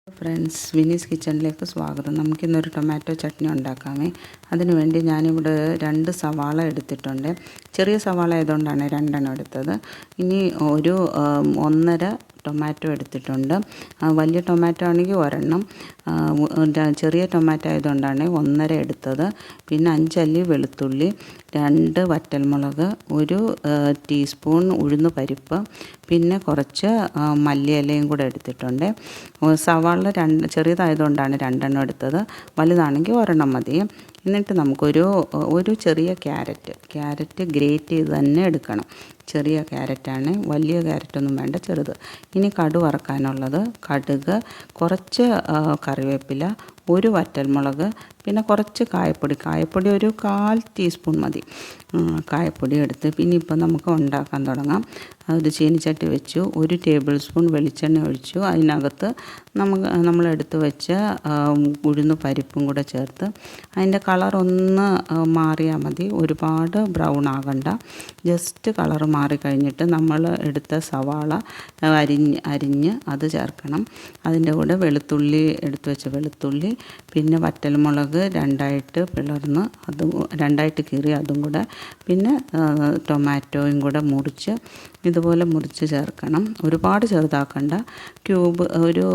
Friends, Vinees കിച്ചണിലേക്ക് സ്വാഗതം. നമുക്കിന്നൊരു ടൊമാറ്റോ ചട്നി ഉണ്ടാക്കാമേ. അതിനു വേണ്ടി ഞാനിവിടെ 2 സവാള എടുത്തിട്ടുണ്ട്. ചെറിയ സവാള ആയതുകൊണ്ടാണ് 2 എണ്ണം എടുത്തത്. ഇനി ഒരു 1.5 ടൊമാറ്റോ എടുത്തിട്ടുണ്ട്. വലിയ ടൊമാറ്റോ ആണെങ്കിൽ 1 എണ്ണം, ചെറിയ ടൊമാറ്റോ ആയതുകൊണ്ടാണ് 1.5 എടുത്തത്. പിന്നെ 5 അല്ലി വെളുത്തുള്ളി, 2 വറ്റൽമുളക്, 1 ടീസ്പൂൺ ഉഴുന്ന് പരിപ്പ്, പിന്നെ കുറച്ച് മല്ലിയിലയും കൂടെ എടുത്തിട്ടുണ്ട്. സവാള ചെറിയതായതുകൊണ്ടാണ് 2 എണ്ണം എടുത്തത്. വലുതാണെങ്കിൽ 1 എണ്ണം മതി. എന്നിട്ട് നമുക്കൊരു ചെറിയ ക്യാരറ്റ് ഗ്രേറ്റ് ചെയ്ത് തന്നെ എടുക്കണം. ചെറിയ ക്യാരറ്റാണ്, വലിയ ക്യാരറ്റൊന്നും വേണ്ട, ചെറുത്. ഇനി കടുക് വറക്കാനുള്ളത് കടുക്, കുറച്ച് കറിവേപ്പില, 1 വറ്റൽമുളക്, പിന്നെ കുറച്ച് കായപ്പൊടി ഒരു 1/4 ടീസ്പൂൺ മതി. കായപ്പൊടി എടുത്ത് പിന്നെ ഇപ്പം നമുക്ക് ഉണ്ടാക്കാൻ തുടങ്ങാം. ഒരു ചീനിച്ചട്ടി വെച്ചു, 1 ടേബിൾ സ്പൂൺ വെളിച്ചെണ്ണ ഒഴിച്ചു. അതിനകത്ത് നമ്മളെടുത്ത് വെച്ച ഉഴുന്ന് പരിപ്പും കൂടെ ചേർത്ത് അതിൻ്റെ കളർ ഒന്ന് മാറിയാൽ മതി. ഒരുപാട് ബ്രൗൺ ആകണ്ട. ജസ്റ്റ് കളർ മാറിക്കഴിഞ്ഞിട്ട് നമ്മൾ എടുത്ത സവാള അരിഞ്ഞ് അത് ചേർക്കണം. അതിൻ്റെ കൂടെ എടുത്ത് വെച്ച വെളുത്തുള്ളി, പിന്നെ വറ്റൽമുളക് 2ആയിട്ട് പിളർന്ന് രണ്ടായിട്ട് കീറി അതും കൂടെ, പിന്നെ ടൊമാറ്റോയും കൂടെ ഇതുപോലെ മുറിച്ച് ചേർക്കണം. ഒരുപാട് ചെറുതാക്കണ്ട. ഒരു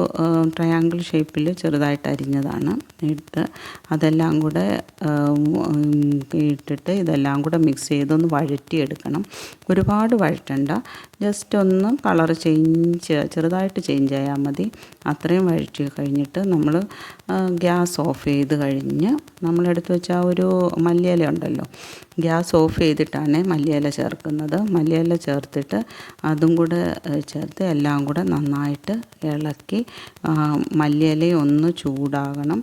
ട്രയാങ്കിൾ ഷേപ്പിൽ ചെറുതായിട്ട് അരിഞ്ഞതാണ് ഇട്ട് അതെല്ലാം കൂടെ ഇട്ടിട്ട് ഇതെല്ലാം കൂടെ മിക്സ് ചെയ്തൊന്ന് വഴറ്റിയെടുക്കണം. ഒരുപാട് വഴറ്റണ്ട, ജസ്റ്റ് ഒന്ന് കളർ ചെറുതായിട്ട് ചേഞ്ച് ആയാൽ മതി. അത്രയും വഴറ്റി കഴിഞ്ഞിട്ട് നമ്മൾ ഗ്യാസ് ഓഫ് ചെയ്ത് കഴിഞ്ഞ് നമ്മളെടുത്ത് വെച്ച ഒരു മല്ലിയില ഉണ്ടല്ലോ, ഗ്യാസ് ഓഫ് ചെയ്തിട്ടാണ് മല്ലിയില ചേർക്കുന്നത്. മല്ലിയില ചേർത്തിട്ട് അതും കൂടെ ചേർത്ത് എല്ലാം കൂടെ നന്നായിട്ട് ഇളക്കി, മല്ലിയിലയും ഒന്ന് ചൂടാകണം.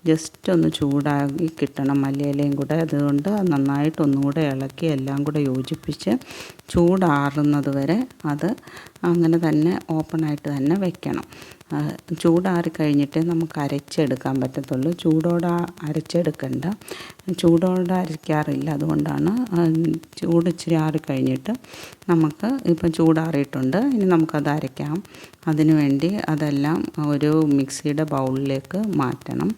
ജസ്റ്റ് ഒന്ന് ചൂടാക്കി കിട്ടണം മല്ലിയിലയും കൂടെ. അതുകൊണ്ട് നന്നായിട്ട് ഒന്നുകൂടെ ഇളക്കി എല്ലാം കൂടെ യോജിപ്പിച്ച് ചൂടാറുന്നത് വരെ അത് അങ്ങനെ തന്നെ ഓപ്പണായിട്ട് തന്നെ വെക്കണം. ചൂടാറി കഴിഞ്ഞിട്ട് നമുക്ക് അരച്ചെടുക്കാൻ പറ്റത്തുള്ളൂ. ചൂടോടെ അരച്ചെടുക്കണ്ട. ചൂടോടെ അരയ്ക്കാറില്ല, അതുകൊണ്ടാണ്. ചൂട് ഇച്ചിരി ആറിക്കഴിഞ്ഞിട്ട് നമുക്ക് ഇപ്പം ചൂടാറിയിട്ടുണ്ട്, ഇനി നമുക്കത് അരയ്ക്കാം. അതിനു വേണ്ടി അതെല്ലാം ഒരു മിക്സിയുടെ ബൗളിലേക്ക് മാറ്റണം.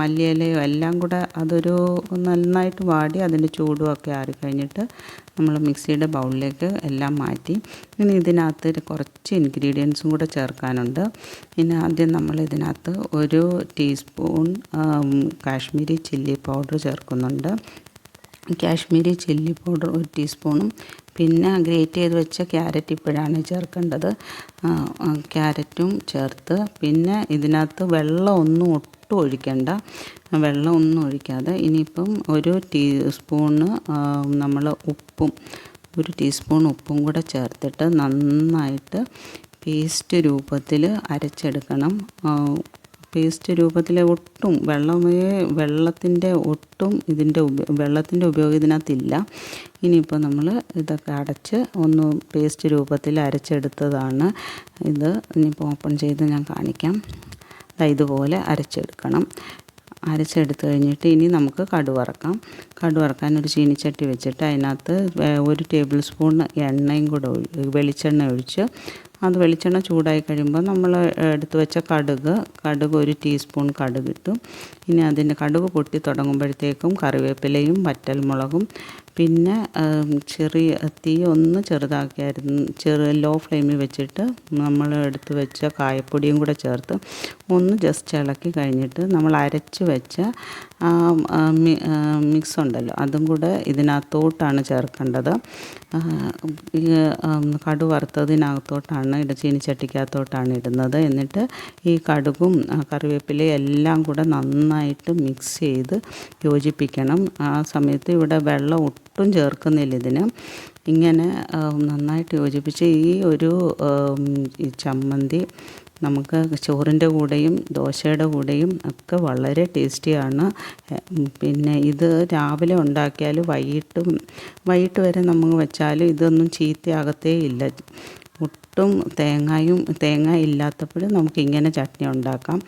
മല്ലിയിലയും എല്ലാം കൂടെ അതൊരു നന്നായിട്ട് വാടി അതിൻ്റെ ചൂടുമൊക്കെ ആറിക്കഴിഞ്ഞിട്ട് നമ്മൾ മിക്സിയുടെ ബൗളിലേക്ക് എല്ലാം മാറ്റി. ഇനി ഇതിനകത്ത് കുറച്ച് ഇൻഗ്രീഡിയൻസും കൂടെ ചേർക്കാനുണ്ട്. ഇനി ആദ്യം നമ്മൾ ഇതിനകത്ത് 1 ടീസ്പൂൺ കാശ്മീരി ചില്ലി പൗഡർ ചേർക്കുന്നുണ്ട്. കാശ്മീരി ചില്ലി പൗഡർ 1 ടീസ്പൂണും, പിന്നെ ഗ്രേറ്റ് ചെയ്ത് വെച്ച ക്യാരറ്റ് ഇപ്പോഴാണ് ചേർക്കേണ്ടത്. ക്യാരറ്റും ചേർത്ത്, പിന്നെ ഇതിനകത്ത് വെള്ളമൊന്നും ഒട്ടും ഒഴിക്കാതെ ഇനിയിപ്പം 1 ടീസ്പൂണ് നമ്മൾ 1 ടീസ്പൂൺ ഉപ്പും കൂടെ ചേർത്തിട്ട് നന്നായിട്ട് പേസ്റ്റ് രൂപത്തിൽ അരച്ചെടുക്കണം. പേസ്റ്റ് രൂപത്തിൽ ഒട്ടും വെള്ളത്തിൻ്റെ ഉപയോഗം ഇതിനകത്തില്ല. ഇനിയിപ്പോൾ നമ്മൾ ഇതൊക്കെ അടച്ച് ഒന്ന് പേസ്റ്റ് രൂപത്തിൽ അരച്ചെടുത്തതാണ് ഇത്. ഇനിയിപ്പോൾ ഓപ്പൺ ചെയ്ത് ഞാൻ കാണിക്കാം. ഇതുപോലെ അരച്ചെടുക്കണം. അരച്ചെടുത്ത് കഴിഞ്ഞിട്ട് ഇനി നമുക്ക് കടുക് വറക്കാൻ ഒരു ചീനിച്ചട്ടി വെച്ചിട്ട് അതിനകത്ത് 1 ടേബിൾ സ്പൂൺ വെളിച്ചെണ്ണ ഒഴിച്ച് അത് വെളിച്ചെണ്ണ ചൂടായി കഴിയുമ്പോൾ നമ്മൾ എടുത്ത് വെച്ച കടുക് 1 ടീസ്പൂൺ കടുക് ഇട്ടു. ഇനി അതിൻ്റെ കടുക് പൊട്ടി തുടങ്ങുമ്പോഴത്തേക്കും കറിവേപ്പിലയും വറ്റൽമുളകും, പിന്നെ ചെറിയ തീ ഒന്ന് ലോ ഫ്ലെയിമിൽ വെച്ചിട്ട് നമ്മൾ എടുത്ത് വെച്ച കായപ്പൊടിയും കൂടെ ചേർത്ത് ഒന്ന് ജസ്റ്റ് ഇളക്കി കഴിഞ്ഞിട്ട് നമ്മൾ അരച്ച് വെച്ച മിക്സ് ഉണ്ടല്ലോ അതും കൂടെ ഇതിനകത്തോട്ടാണ് ചേർക്കേണ്ടത്. കടുക് വറുത്തതിനകത്തോട്ടാണ് ചീനിച്ചട്ടിക്കകത്തോട്ടാണ് ഇടുന്നത്. എന്നിട്ട് ഈ കടുകും കറിവേപ്പിലയും എല്ലാം കൂടെ നന്നായിട്ട് മിക്സ് ചെയ്ത് യോജിപ്പിക്കണം. ആ സമയത്ത് ഇവിടെ വെള്ളം ഒട്ടും ചേർക്കുന്നില്ല ഇതിന്. ഇങ്ങനെ നന്നായിട്ട് യോജിപ്പിച്ച് ഈ ചമ്മന്തി നമുക്ക് ചോറിൻ്റെ കൂടെയും ദോശയുടെ കൂടെയും ഒക്കെ വളരെ ടേസ്റ്റിയാണ്. പിന്നെ ഇത് രാവിലെ ഉണ്ടാക്കിയാൽ വൈകിട്ട് വരെ നമുക്ക് വെച്ചാൽ ഇതൊന്നും ചീത്തയാകത്തേ ഇല്ല. ഒട്ടും തേങ്ങ ഇല്ലാത്തപ്പോൾ നമുക്കിങ്ങനെ ചട്നി ഉണ്ടാക്കാം.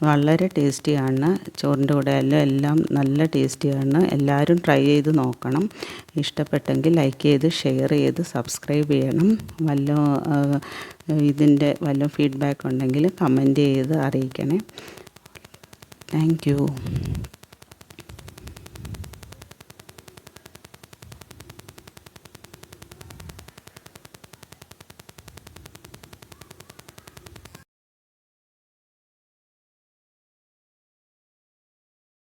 വളരെ ടേസ്റ്റിയാണ്. ചോറിൻ്റെ കൂടെ എല്ലാം നല്ല ടേസ്റ്റിയാണ്. എല്ലാവരും ട്രൈ ചെയ്ത് നോക്കണം. ഇഷ്ടപ്പെട്ടെങ്കിൽ ലൈക്ക് ചെയ്ത് ഷെയർ ചെയ്ത് സബ്സ്ക്രൈബ് ചെയ്യണം. ഇതിൻ്റെ വല്ല ഫീഡ്ബാക്ക് ഉണ്ടെങ്കിൽ കമൻറ്റ് ചെയ്ത് അറിയിക്കണേ. Thank you.